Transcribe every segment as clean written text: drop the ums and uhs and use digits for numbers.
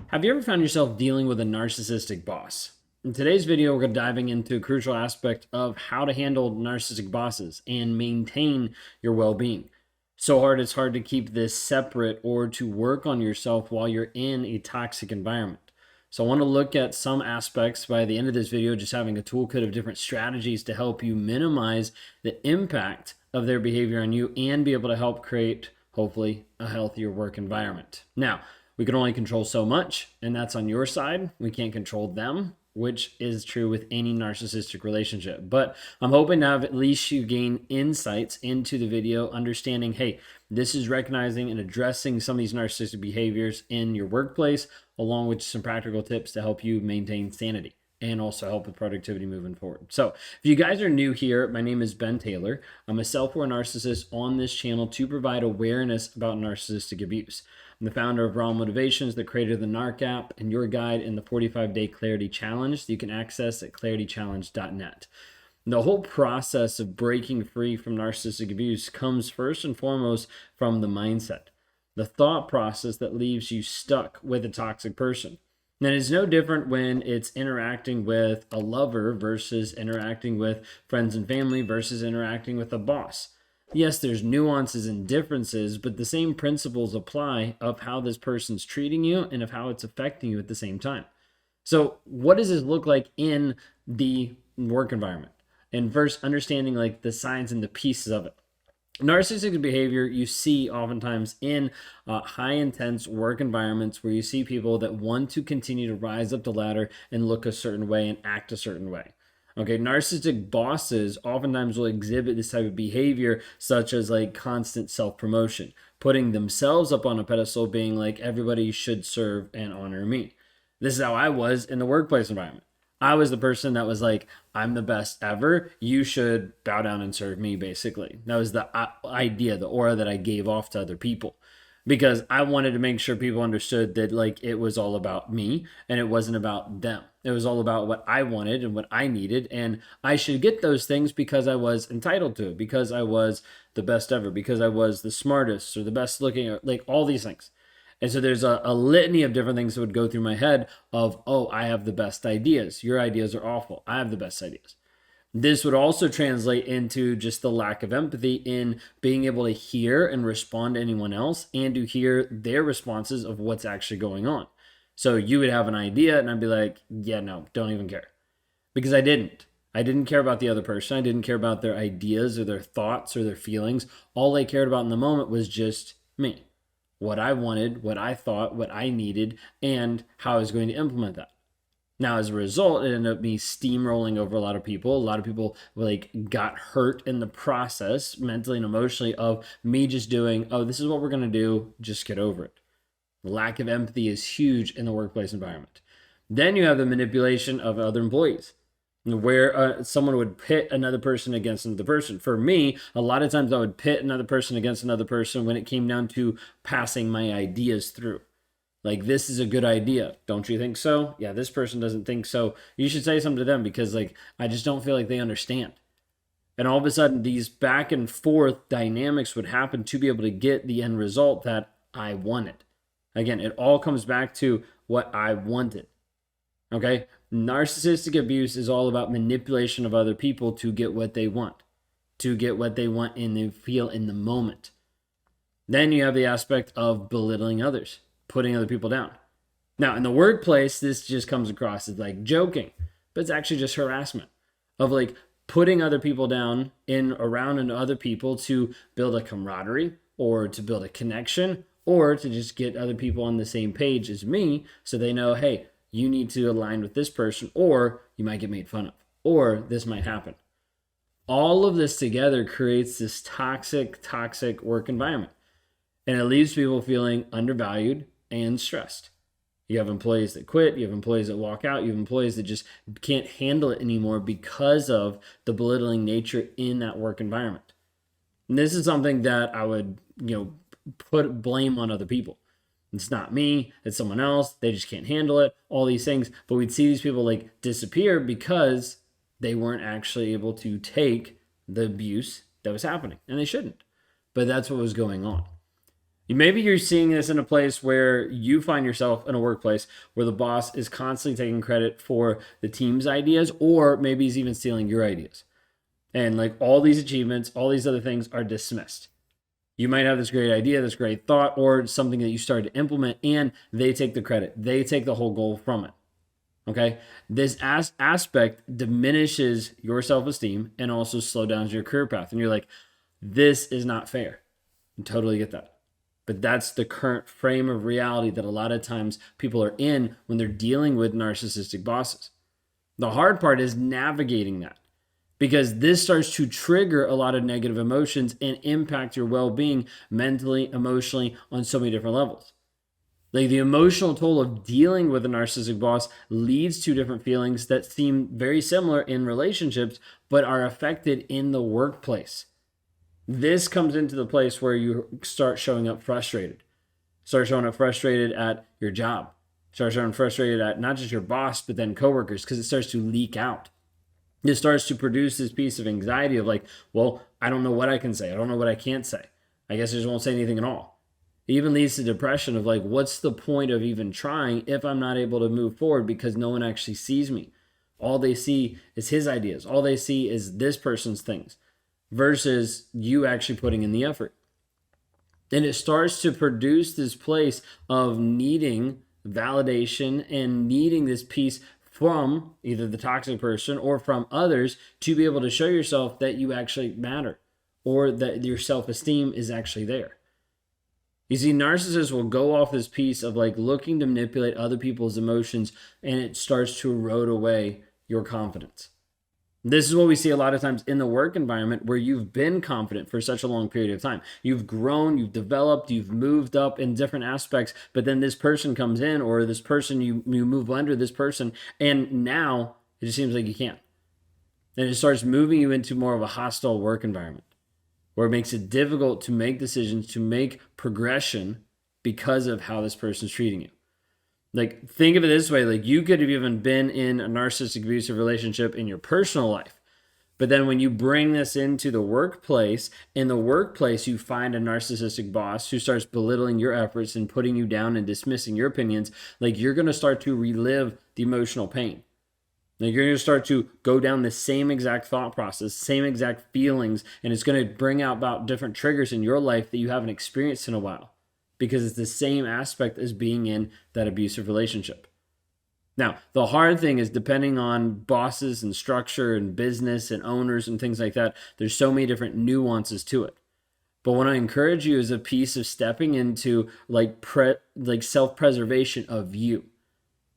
Have you ever found yourself dealing with a narcissistic boss? In today's video, we're going to diving into a crucial aspect of how to handle narcissistic bosses and maintain your well-being. It's hard to keep this separate or to work on yourself while you're in a toxic environment. So I want to look at some aspects by the end of this video, just having a toolkit of different strategies to help you minimize the impact of their behavior on you and be able to help create, hopefully, a healthier work environment. Now, we can only control so much, and that's on your side. We can't control them, which is true with any narcissistic relationship. But I'm hoping to have at least you gain insights into the video, understanding, hey, this is recognizing and addressing some of these narcissistic behaviors in your workplace, along with some practical tips to help you maintain sanity and also help with productivity moving forward. So if you guys are new here, my name is Ben Taylor. I'm a self-aware narcissist on this channel to provide awareness about narcissistic abuse. I'm the founder of Raw Motivations, the creator of the NARC app, and your guide in the 45-day Clarity Challenge that you can access at claritychallenge.net. The whole process of breaking free from narcissistic abuse comes first and foremost from the mindset, the thought process that leaves you stuck with a toxic person. And it's no different when it's interacting with a lover versus interacting with friends and family versus interacting with a boss. Yes, there's nuances and differences, but the same principles apply of how this person's treating you and of how it's affecting you at the same time. So what does this look like in the work environment? And first, understanding like the signs and the pieces of it. Narcissistic behavior you see oftentimes in high intense work environments where you see people that want to continue to rise up the ladder and look a certain way and act a certain way. Okay, narcissistic bosses oftentimes will exhibit this type of behavior, such as like constant self-promotion, putting themselves up on a pedestal, being like, everybody should serve and honor me. This is how I was in the workplace environment. I was the person that was like, I'm the best ever. You should bow down and serve me, basically. That was the idea, the aura that I gave off to other people. Because I wanted to make sure people understood that like it was all about me and it wasn't about them. It was all about what I wanted and what I needed, and I should get those things because I was entitled to it, because I was the best ever, because I was the smartest or the best looking, or like all these things. And so there's a litany of different things that would go through my head of, oh, I have the best ideas. Your ideas are awful. I have the best ideas. This would also translate into just the lack of empathy in being able to hear and respond to anyone else and to hear their responses of what's actually going on. So you would have an idea and I'd be like, yeah, no, don't even care. Because I didn't. I didn't care about the other person. I didn't care about their ideas or their thoughts or their feelings. All I cared about in the moment was just me. What I wanted, what I thought, what I needed, and how I was going to implement that. Now, as a result, it ended up me steamrolling over a lot of people. A lot of people like got hurt in the process, mentally and emotionally, of me just doing, oh, this is what we're going to do. Just get over it. The lack of empathy is huge in the workplace environment. Then you have the manipulation of other employees, where someone would pit another person against another person. For me, a lot of times I would pit another person against another person when it came down to passing my ideas through. Like, this is a good idea. Don't you think so? Yeah, this person doesn't think so. You should say something to them because, like, I just don't feel like they understand. And all of a sudden, these back and forth dynamics would happen to be able to get the end result that I wanted. Again, it all comes back to what I wanted. Okay? Narcissistic abuse is all about manipulation of other people to get what they want, and they feel in the moment. Then you have the aspect of belittling others, putting other people down. Now, in the workplace, this just comes across as like joking, but it's actually just harassment of like putting other people down around and other people to build a camaraderie or to build a connection or to just get other people on the same page as me so they know, hey, you need to align with this person or you might get made fun of or this might happen. All of this together creates this toxic work environment. And it leaves people feeling undervalued and stressed. You have employees that quit, you have employees that walk out, you have employees that just can't handle it anymore because of the belittling nature in that work environment. And this is something that I would, put blame on other people. It's not me, it's someone else, they just can't handle it, all these things. But we'd see these people like disappear because they weren't actually able to take the abuse that was happening. And they shouldn't. But that's what was going on. Maybe you're seeing this in a place where you find yourself in a workplace where the boss is constantly taking credit for the team's ideas, or maybe he's even stealing your ideas. And like all these achievements, all these other things are dismissed. You might have this great idea, this great thought, or something that you started to implement, and they take the credit. They take the whole goal from it. Okay. This aspect diminishes your self esteem and also slow down your career path. And you're like, this is not fair. I totally get that. But that's the current frame of reality that a lot of times people are in when they're dealing with narcissistic bosses. The hard part is navigating that, because this starts to trigger a lot of negative emotions and impact your well being mentally, emotionally, on so many different levels. Like the emotional toll of dealing with a narcissistic boss leads to different feelings that seem very similar in relationships, but are affected in the workplace. This comes into the place where you start showing up frustrated. Start showing up frustrated at your job. Start showing frustrated at not just your boss, but then coworkers, because it starts to leak out. It starts to produce this piece of anxiety of like, well, I don't know what I can say. I don't know what I can't say. I guess I just won't say anything at all. It even leads to depression of like, what's the point of even trying if I'm not able to move forward because no one actually sees me? All they see is his ideas. All they see is this person's things versus you actually putting in the effort. And it starts to produce this place of needing validation and needing this piece from either the toxic person or from others to be able to show yourself that you actually matter or that your self-esteem is actually there. You see, narcissists will go off this piece of like looking to manipulate other people's emotions, and it starts to erode away your confidence. This is what we see a lot of times in the work environment where you've been confident for such a long period of time. You've grown, you've developed, you've moved up in different aspects, but then this person comes in, or this person, you move under this person, and now it just seems like you can't. And it starts moving you into more of a hostile work environment where it makes it difficult to make decisions, to make progression because of how this person's treating you. Like, think of it this way, like you could have even been in a narcissistic abusive relationship in your personal life. But then when you bring this into the workplace, in the workplace, you find a narcissistic boss who starts belittling your efforts and putting you down and dismissing your opinions. Like you're going to start to relive the emotional pain. Like you're going to start to go down the same exact thought process, same exact feelings, and it's going to bring out about different triggers in your life that you haven't experienced in a while, because it's the same aspect as being in that abusive relationship. Now, the hard thing is depending on bosses and structure and business and owners and things like that, there's so many different nuances to it. But what I encourage you is a piece of stepping into like self-preservation of you,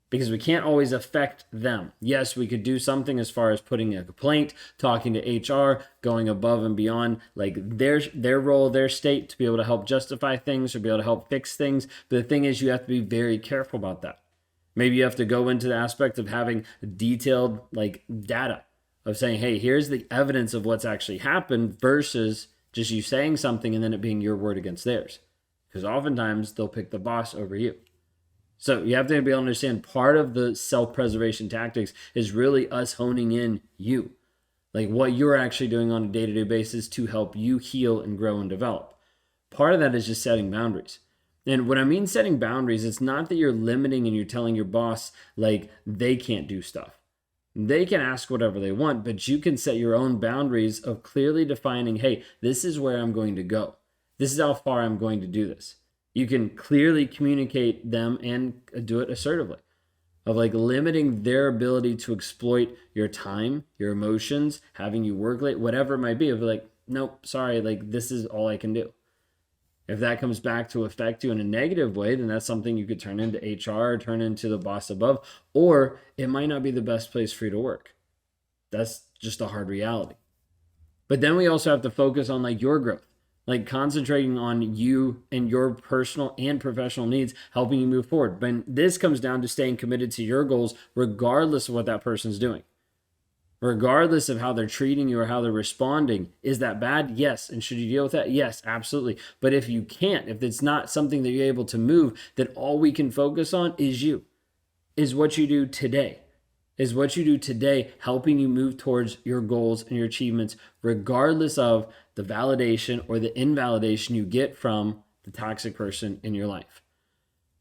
because we can't always affect them. Yes, we could do something as far as putting a complaint, talking to HR, going above and beyond like their role, their state to be able to help justify things or be able to help fix things. But the thing is, you have to be very careful about that. Maybe you have to go into the aspect of having detailed like data of saying, hey, here's the evidence of what's actually happened versus just you saying something and then it being your word against theirs. Because oftentimes they'll pick the boss over you. So you have to be able to understand part of the self-preservation tactics is really us honing in you, like what you're actually doing on a day-to-day basis to help you heal and grow and develop. Part of that is just setting boundaries. And when I mean setting boundaries, it's not that you're limiting and you're telling your boss like they can't do stuff. They can ask whatever they want, but you can set your own boundaries of clearly defining, hey, this is where I'm going to go. This is how far I'm going to do this. You can clearly communicate them and do it assertively of like limiting their ability to exploit your time, your emotions, having you work late, whatever it might be. Of like, nope, sorry, like this is all I can do. If that comes back to affect you in a negative way, then that's something you could turn into HR or turn into the boss above, or it might not be the best place for you to work. That's just a hard reality. But then we also have to focus on like your growth. Like concentrating on you and your personal and professional needs, helping you move forward. But this comes down to staying committed to your goals, regardless of what that person's doing. Regardless of how they're treating you or how they're responding. Is that bad? Yes. And should you deal with that? Yes, absolutely. But if you can't, if it's not something that you're able to move, then all we can focus on is you, is what you do today. Is what you do today helping you move towards your goals and your achievements, regardless of the validation or the invalidation you get from the toxic person in your life.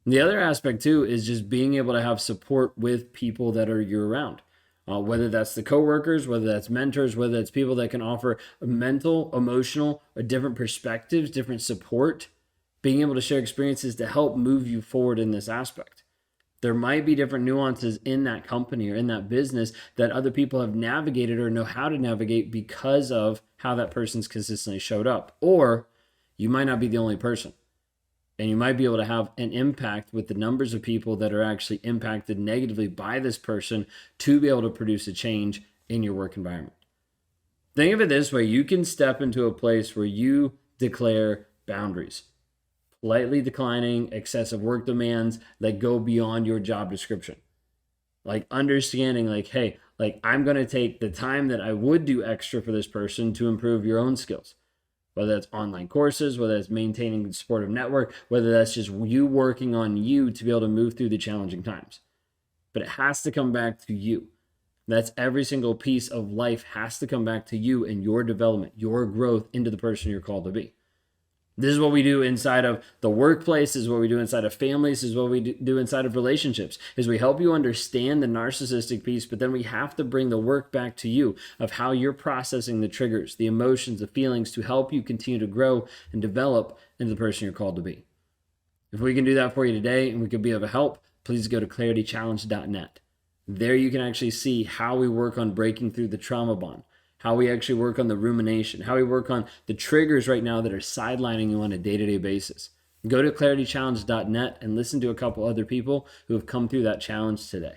The other aspect too is just being able to have support with people that are year round. Whether that's the coworkers, whether that's mentors, whether it's people that can offer mental, emotional, or different perspectives, different support, being able to share experiences to help move you forward in this aspect. There might be different nuances in that company or in that business that other people have navigated or know how to navigate because of how that person's consistently showed up. Or you might not be the only person. And you might be able to have an impact with the numbers of people that are actually impacted negatively by this person to be able to produce a change in your work environment. Think of it this way. You can step into a place where you declare boundaries, politely declining excessive work demands that go beyond your job description. Like understanding like, hey, like I'm going to take the time that I would do extra for this person to improve your own skills. Whether that's online courses, whether it's maintaining the supportive network, whether that's just you working on you to be able to move through the challenging times. But it has to come back to you. That's every single piece of life has to come back to you and your development, your growth into the person you're called to be. This is what we do inside of the workplace. This is what we do inside of families. This is what we do inside of relationships, is we help you understand the narcissistic piece, but then we have to bring the work back to you of how you're processing the triggers, the emotions, the feelings to help you continue to grow and develop into the person you're called to be. If we can do that for you today and we can be of a help, please go to claritychallenge.net. There you can actually see how we work on breaking through the trauma bond, how we actually work on the rumination, how we work on the triggers right now that are sidelining you on a day-to-day basis. Go to claritychallenge.net and listen to a couple other people who have come through that challenge today.